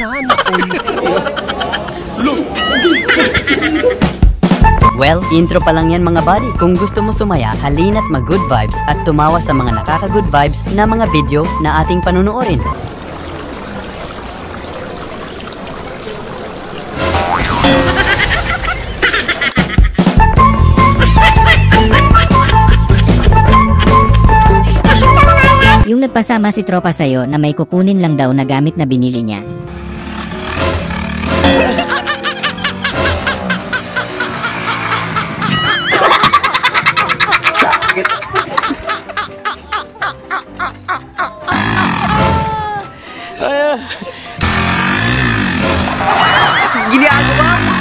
Sana all. Well, intro pa lang yan mga buddy. Kung gusto mo sumaya, halina't mag-good vibes at tumawa sa mga nakaka-good vibes na mga video na ating panunuorin. Yung nagpasama si tropa sa'yo na may kukunin lang daw na gamit na binili niya. Ginagawa mo?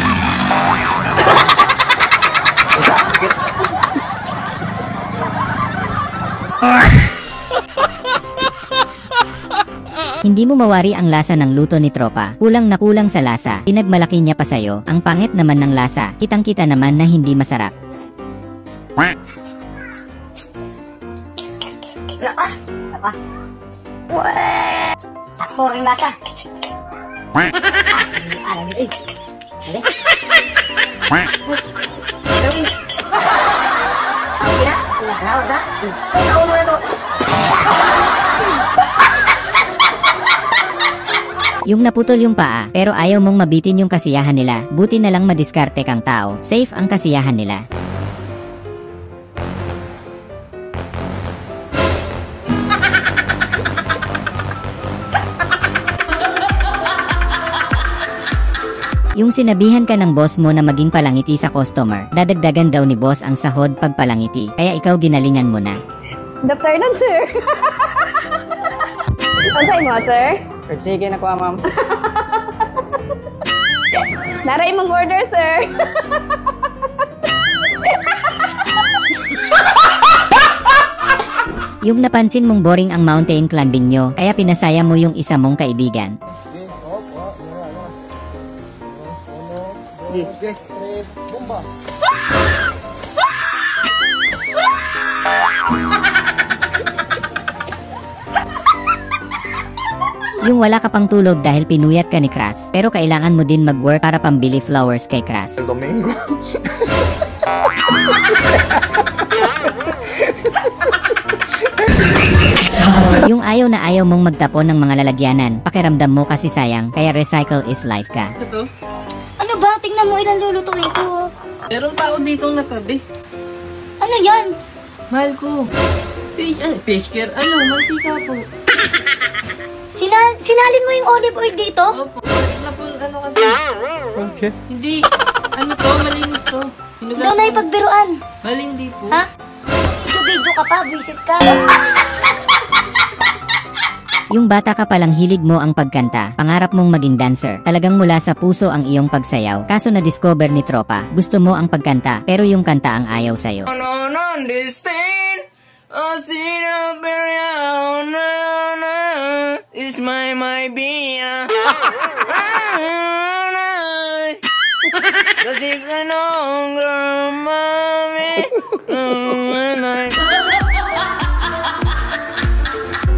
Hindi mo mawari ang lasa ng luto ni tropa. Kulang na kulang sa lasa. Pinagmalaki niya pa sa'yo. Ang pangit naman ng lasa. Kitang-kita naman na hindi masarap. Sakto rin lasa. Alam niyo eh. Sabi na, nagrawad na. Ikaw mo na to. Yung naputol yung paa, pero ayaw mong mabitin yung kasiyahan nila. Buti na lang madiskarte kang tao. Safe ang kasiyahan nila. Yung sinabihan ka ng boss mo na maging palangiti sa customer, dadagdagan daw ni boss ang sahod pag palangiti. Kaya ikaw ginalingan mo na. Dr. Nan, sir. Unsay mo, sir? Sige na ko, ma'am. Naray mong order, sir. Yung napansin mong boring ang mountain climbing nyo, kaya pinasaya mo yung isa mong kaibigan. Yung wala ka pang tulog dahil pinuyat ka ni Crush, pero kailangan mo din mag-work para pambili flowers kay Crush. El domingo. Yung ayaw na ayaw mong magtapon ng mga lalagyanan, pakiramdam mo kasi sayang, kaya recycle is life ka. Ito? Ano ba? Tingnan mo ilang lulutuin ko. Merong tao ditong natabi. Ano yan? Mahal ko. Fish care. Mantika po. Sinalin mo yung olive oil dito? Opo. Ano kasi? Okay. Hindi. Malinis to. Hinugasan Doon ay pagbiruan. Hindi po. Ha? Video ka pa, visit ka. Yung bata ka palang hilig mo ang pagkanta, pangarap mong maging dancer, talagang mula sa puso ang iyong pagsayaw, kaso na-discover ni tropa, gusto mo ang pagkanta, pero yung kanta ang ayaw sa'yo. Is my beer. Cause it's a longer mommy.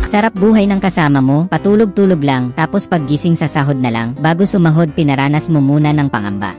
Sarap buhay ng kasama mo, patulog-tulog lang, tapos paggising sa sahod na lang, bago sumahod pinaranas mo muna ng pangamba.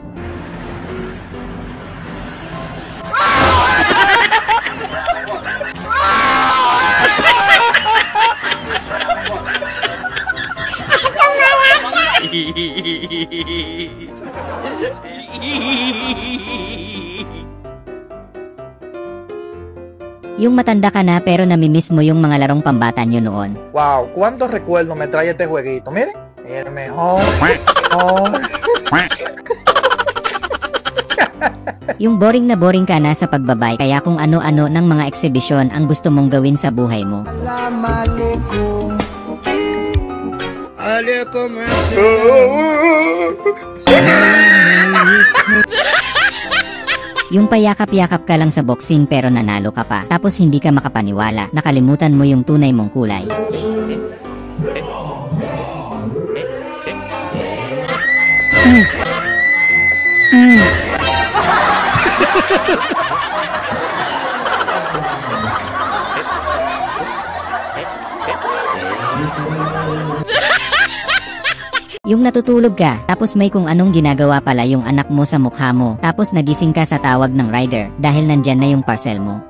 Yung matanda ka na pero namimiss mo yung mga larong pambata nyo noon. Wow, cuántos recuerdos me trae este jueguito. Miren, el mejor. Yung boring na boring ka na sa pagbabay, kaya kung ano-ano ng mga eksibisyon ang gusto mong gawin sa buhay mo. Yung payakap-yakap ka lang sa boxing pero nanalo ka pa, tapos hindi ka makapaniwala, nakalimutan mo yung tunay mong kulay. Yung natutulog ka, tapos may kung anong ginagawa pala yung anak mo sa mukha mo, tapos nagising ka sa tawag ng rider dahil nandyan na yung parcel mo.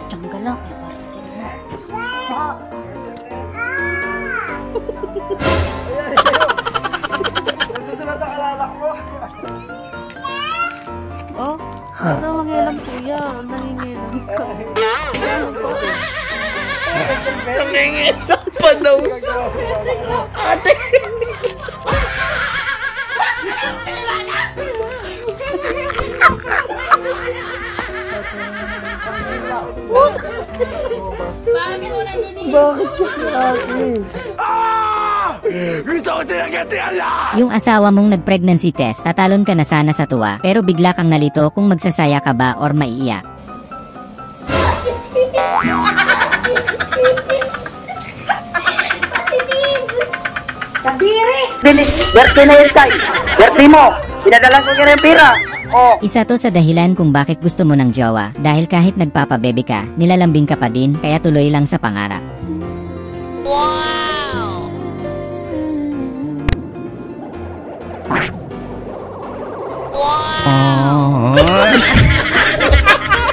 Diyan ka lang, may parcel. Oh, ano mangilang kuya? Nangingilang ka. Nangingilang pa daw siya. Ate! Bakit kasi ate? Gusto ko silang katiala! Yung asawa mong nag-pregnancy test, tatalon ka na sana sa tuwa, pero bigla kang nalito kung magsasaya ka ba or maiiyak. Kadiri! Werte na yun tayo. Werte mo. Pinadala ko kaya ng pera. Oh. Isa to sa dahilan kung bakit gusto mo ng jowa, dahil kahit nagpapabebe ka, nilalambing ka pa din, kaya tuloy lang sa pangarap.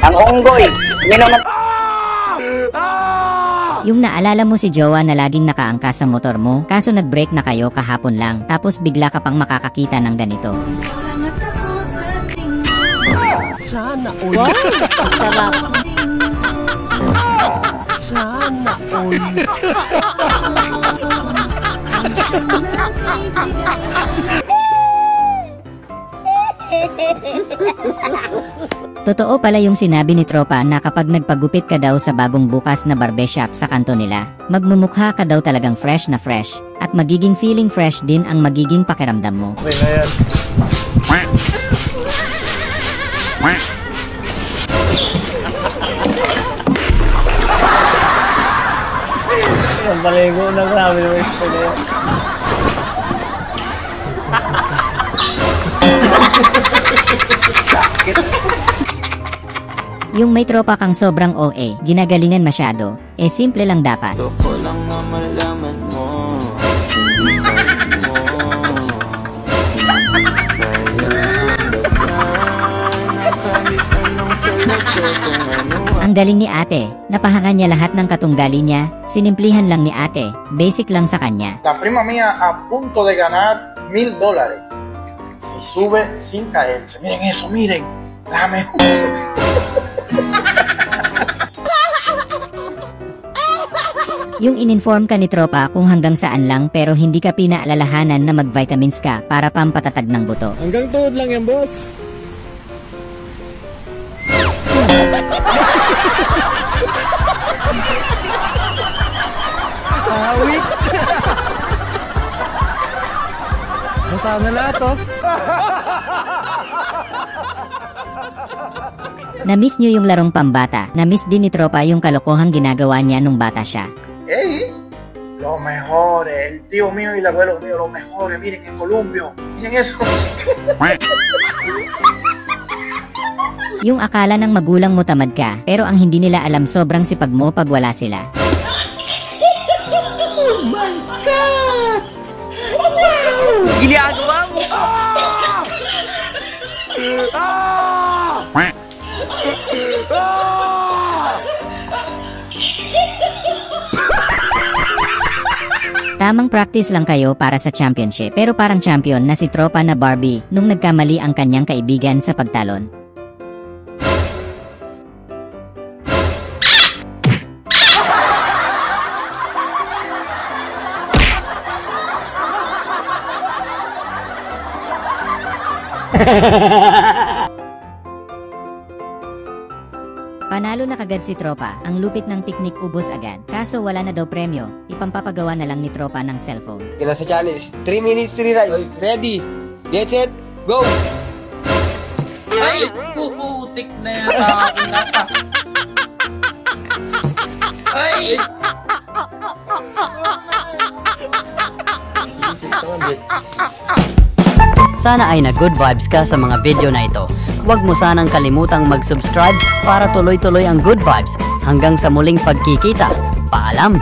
Ang unggoy. Minom ng... Yung naalala mo si jowa na laging nakaangkas sa motor mo, kaso nag-break na kayo kahapon lang, tapos bigla ka pang makakakita ng ganito. Sana all. Wow! Sarap. Sana all. Totoo pala yung sinabi ni Tropa na kapag nagpagupit ka daw sa bagong bukas na barbershop sa kanto nila, magmumukha ka daw talagang fresh na fresh, at magiging feeling fresh din ang magiging pakiramdam mo. Okay na yan. Ang paligo na grabe naman ito na yan. Yung may tropa kang sobrang OA, ginagalingan masyado, simple lang dapat. Gusto lang na malaman mo. Ang galing ni ate, napahanga niya lahat ng katunggali niya, sinimplihan lang ni ate, basic lang sa kanya. La prima mía a punto de ganar $1000. Si sube sin caerse. Miren eso, miren. La mejor. Yung ininform ka ni tropa kung hanggang saan lang pero hindi ka pinaalalahanan na mag-vitamins ka para pampatatag ng buto. Hanggang tuhod lang yan, boss. Awit. Masama lahat, oh. Na-miss nyo yung larong pambata, na-miss din ni tropa yung kalokohang ginagawa niya nung bata siya. ¡Ey! Los mejores, el tío mío y el abuelo mío, los mejores. Miren el columpio, miren eso. Yung akala ng magulang mo tamad ka, pero ang hindi nila alam sobrang sipag mo pag wala sila. Oh my God! Wow! Ginagawa mo! Tamang practice lang kayo para sa championship, pero parang champion na si tropa na Barbie nung nagkamali ang kanyang kaibigan sa pagtalon. Panalo na kagad si tropa, ang lupit ng teknik ubos agad. Kaso wala na daw premyo, ipampapagawa na lang ni tropa ng cellphone. Kailan sa challenge? 3 minutes, 3 rides. Ready? Get set, go! Ay! Puputik na yan ako nasa. Ay! Sana ay na good vibes ka sa mga video na ito. Huwag mo sanang kalimutang mag-subscribe para tuloy-tuloy ang good vibes. Hanggang sa muling pagkikita. Paalam!